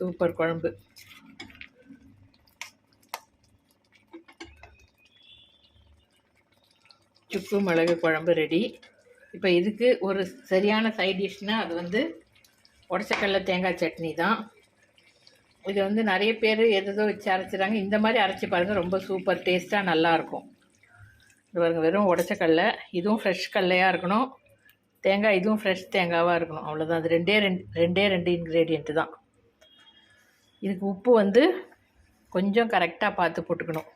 Super குழம்பு. சுக்கு மிளகு குழம்பு ரெடி. இப்போ இதுக்கு ஒரு சரியான சைட் டிஷ்னால் அது வந்து உடச்சக்கடலை தேங்காய் சட்னி தான். இது வந்து நிறைய பேர் எதோ வச்சு அரைச்சிறாங்க. இந்த மாதிரி அரைச்சி பாருங்கள், ரொம்ப சூப்பர் டேஸ்ட்டாக நல்லாயிருக்கும். இது பாருங்கள், வெறும் உடச்சக்கடலை, இதுவும் ஃப்ரெஷ் கடலையாக இருக்கணும், தேங்காய் இதுவும் ஃப்ரெஷ் தேங்காவாக இருக்கணும். அவ்வளோதான். அது ரெண்டே இன்க்ரீடியண்ட்டு தான். இதுக்கு உப்பு வந்து கொஞ்சம் கரெக்டாக பார்த்து போட்டுக்கணும்,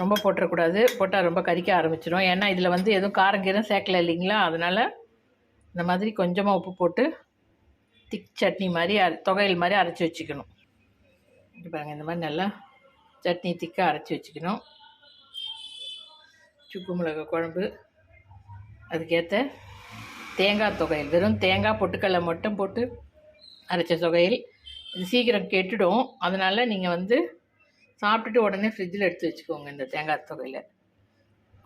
ரொம்ப போட்டுறக்கூடாது. போட்டால் ரொம்ப கரிக்க ஆரம்பிச்சிடும். ஏன்னா இதில் வந்து எதுவும் காரங்கீரம் சேர்க்கலை இல்லைங்களா, அதனால் இந்த மாதிரி கொஞ்சமாக உப்பு போட்டு திக் சட்னி மாதிரி தொகையில் மாதிரி அரைச்சி வச்சுக்கணும். இது பாருங்கள், இந்த மாதிரி நல்லா சட்னி திக்காக அரைச்சி வச்சுக்கணும். சுக்கு மிளகு குழம்பு, அதுக்கேற்ற தேங்காய் தொகையில், வெறும் தேங்காய் பொட்டுக்கடலை மட்டும் போட்டு அரைச்ச தொகையில். இது சீக்கிரம் கெட்டுடும், அதனால் நீங்கள் வந்து சாப்பிட்டுட்டு உடனே ஃப்ரிட்ஜில் எடுத்து வச்சுக்கோங்க இந்த தேங்காய் தொகையில்.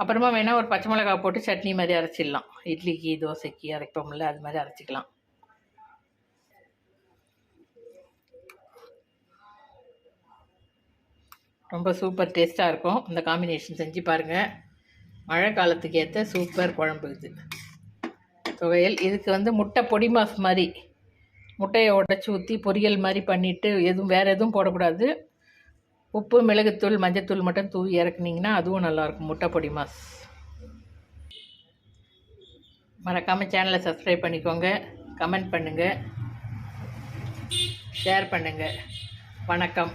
அப்புறமா வேணால் ஒரு பச்சை மிளகா போட்டு சட்னி மாதிரி அரைச்சிடலாம். இட்லிக்கு தோசைக்கு அரைப்போம்ல, அது மாதிரி அரைச்சிக்கலாம். ரொம்ப சூப்பர் டேஸ்ட்டாக இருக்கும். இந்த காம்பினேஷன் செஞ்சு பாருங்கள். மழை காலத்துக்கு ஏற்ற சூப்பர் குழம்பு இது. துவையல் இதுக்கு வந்து முட்டை பொடி மாஸ் மாதிரி முட்டையை உடச்சி ஊற்றி பொரியல் மாதிரி பண்ணிவிட்டு வேறு எதுவும் போடக்கூடாது. உப்பு மிளகுத்தூள் மஞ்சத்தூள் மட்டும் தூவி இறக்குனிங்கன்னா அதுவும் நல்லாயிருக்கும் முட்டை பொடி மாஸ். மறக்காமல் சேனலை சப்ஸ்கிரைப் பண்ணிக்கோங்க, கமெண்ட் பண்ணுங்கள், ஷேர் பண்ணுங்கள். வணக்கம்.